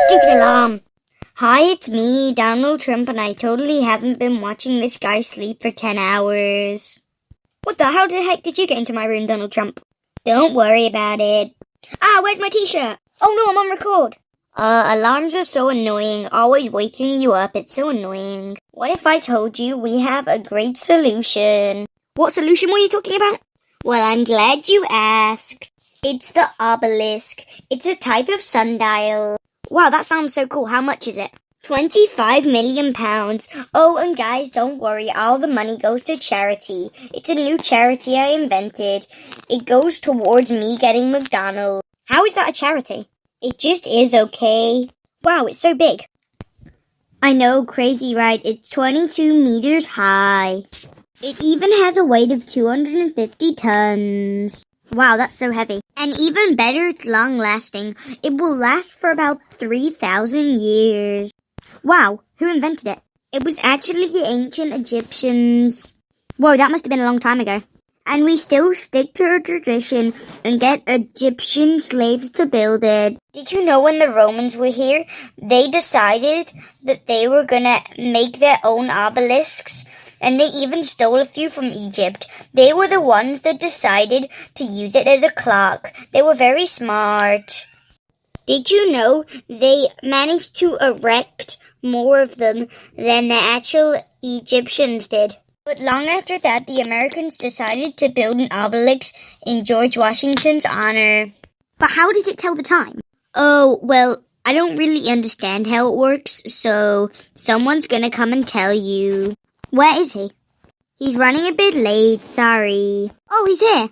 Stupid alarm. Hi, it's me, Donald Trump, and I totally haven't been watching this guy sleep for 10 hours. How the heck did you get into my room, Donald Trump? Don't worry about it. Where's my t-shirt? Oh no, I'm on record. Alarms are so annoying, always waking you up, it's so annoying. What if I told you we have a great solution? What solution were you talking about? Well, I'm glad you asked. It's the obelisk. It's a type of sundial. Wow, that sounds so cool. How much is it? £25 million. Oh, and guys, don't worry. All the money goes to charity. It's a new charity I invented. It goes towards me getting McDonald's. How is that a charity? It just is, okay? Wow, it's so big. I know, crazy, right? It's 22 meters high. It even has a weight of 250 tons. Wow, that's so heavy. And even better, it's long-lasting. It will last for about 3,000 years. Wow, who invented it? It was actually the ancient Egyptians. Whoa, that must have been a long time ago. And we still stick to our tradition and get Egyptian slaves to build it. Did you know when the Romans were here, they decided that they were gonna make their own obelisks? And they even stole a few from Egypt. They were the ones that decided to use it as a clock. They were very smart. Did you know they managed to erect more of them than the actual Egyptians did? But long after that, the Americans decided to build an obelisk in George Washington's honor. But how does it tell the time? Oh, well, I don't really understand how it works, so someone's gonna come and tell you. Where is he? He's running a bit late, sorry. Oh, he's here.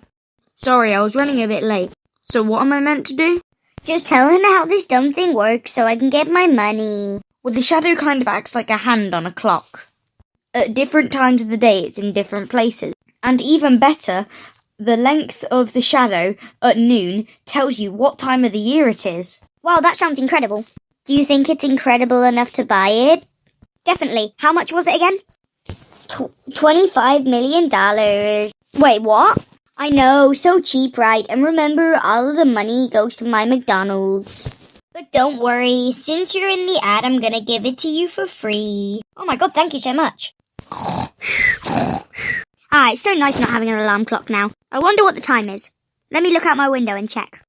Sorry, I was running a bit late. So what am I meant to do? Just tell him how this dumb thing works so I can get my money. Well, the shadow kind of acts like a hand on a clock. At different times of the day, it's in different places. And even better, the length of the shadow at noon tells you what time of the year it is. Wow, that sounds incredible. Do you think it's incredible enough to buy it? Definitely. How much was it again? $25 million. Wait, what? I know, so cheap, right? And remember, all of the money goes to my McDonald's. But don't worry, since you're in the ad, I'm gonna give it to you for free. Oh my god, thank you so much. It's so nice not having an alarm clock now. I wonder what the time is. Let me look out my window and check.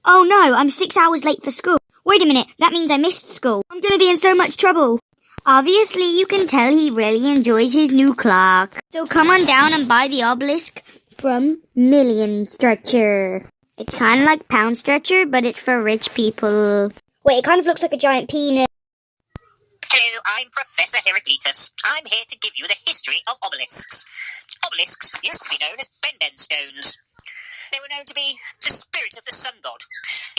Oh no, I'm 6 hours late for school. Wait a minute, that means I missed school. I'm gonna be in so much trouble. Obviously, you can tell he really enjoys his new clock. So come on down and buy the obelisk from Million Stretcher. It's kind of like Pound Stretcher, but it's for rich people. Wait, it kind of looks like a giant peanut. Hello, I'm Professor Heraclitus. I'm here to give you the history of obelisks. Obelisks used to be known as Benben stones. They were known to be the spirit of the sun god.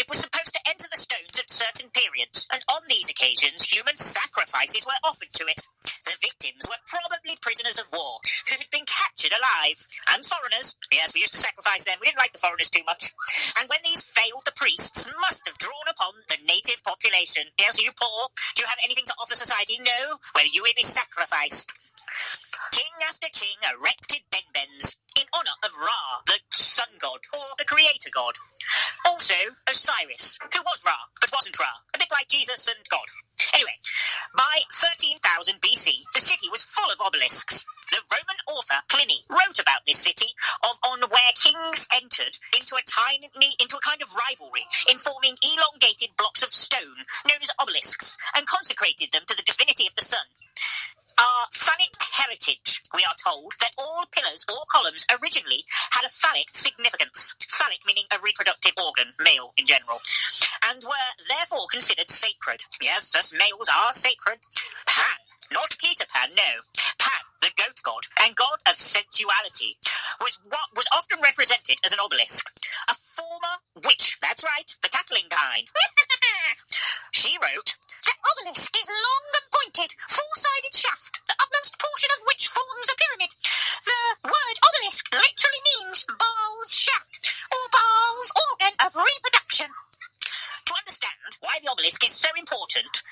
It was supposed to enter the stones at certain periods, and on these occasions, human sacrifices were offered to it. The victims were probably prisoners of war who had been captured alive, and foreigners. Yes, we used to sacrifice them. We didn't like the foreigners too much. And when these failed, the priests must have drawn upon the native population. Yes, are you poor? Do you have anything to offer society? No? Well, you will be sacrificed. King after king erected benbens in honor of Ra, the sun god, or the creator god. Also, Osiris, who was Ra, but wasn't Ra, a bit like Jesus and God. Anyway, by 13,000 BC, the city was full of obelisks. The Roman author Pliny wrote about this city on where kings entered into a kind of rivalry in forming elongated blocks of stone known as obelisks and consecrated them to the divinity of the sun. Our phallic heritage, we are told that all pillars or columns originally had a phallic significance. Phallic meaning a reproductive organ, male in general, and were therefore considered sacred. Yes, us males are sacred. Pan, not Peter Pan, no. Pan, the goat god and god of sensuality, was often represented as an obelisk. A former witch, that's right, the cackling kind. She wrote, "The obelisk is long and pointed, four-sided shaft, the upmost portion of which forms a pyramid. The word obelisk literally means Baal's shaft, or Baal's organ of reproduction." To understand why the obelisk is so important,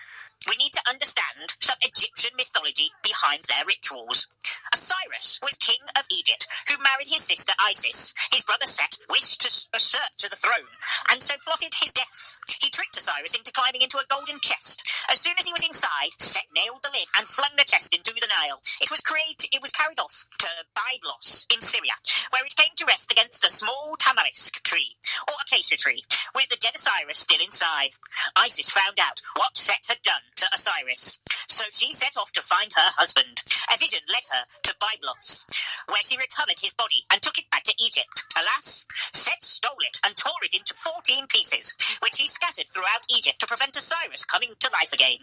we need to understand some Egyptian mythology behind their rituals. Osiris was king of Egypt, who married his sister Isis. His brother Set wished to usurp to the throne, and so plotted his death. He tricked Osiris into climbing into a golden chest. As soon as he was inside, Set nailed the lid and flung the chest into the Nile. It was carried off to Byblos in Syria, where it came to rest against a small tamarisk tree, or acacia tree, with the dead Osiris still inside. Isis found out what Set had done to Osiris, so she set off to find her husband. A vision led her to Byblos, where she recovered his body and took it back to Egypt. Alas, Set stole it and tore it into 14 pieces, which he scattered throughout Egypt to prevent Osiris coming to life again.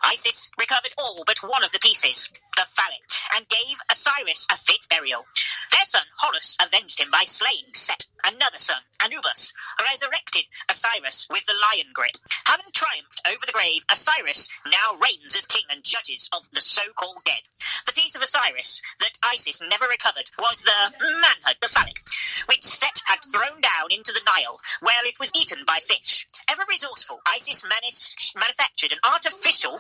Isis recovered all but one of the pieces, the phallic, and gave Osiris a fit burial. Their son Horus avenged him by slaying Set. Another son, Anubis, resurrected Osiris with the lion grip. Having triumphed over the grave, Osiris now reigns as king and judges of the so-called dead. The piece of Osiris that Isis never recovered was the manhood, the phallic, which Set had thrown down into the Nile, where it was eaten by fish. Ever resourceful, Isis manufactured an artificial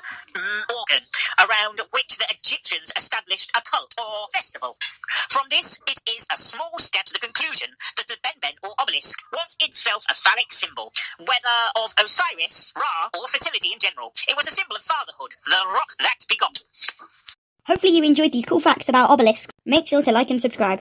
organ around which the Egyptians established a cult or festival. From this, it is a small step to the conclusion that the Ben or obelisk was itself a phallic symbol, whether of Osiris, Ra, or fertility in general. It was a symbol of fatherhood, the rock that begot. Hopefully you enjoyed these cool facts about obelisks. Make sure to like and subscribe.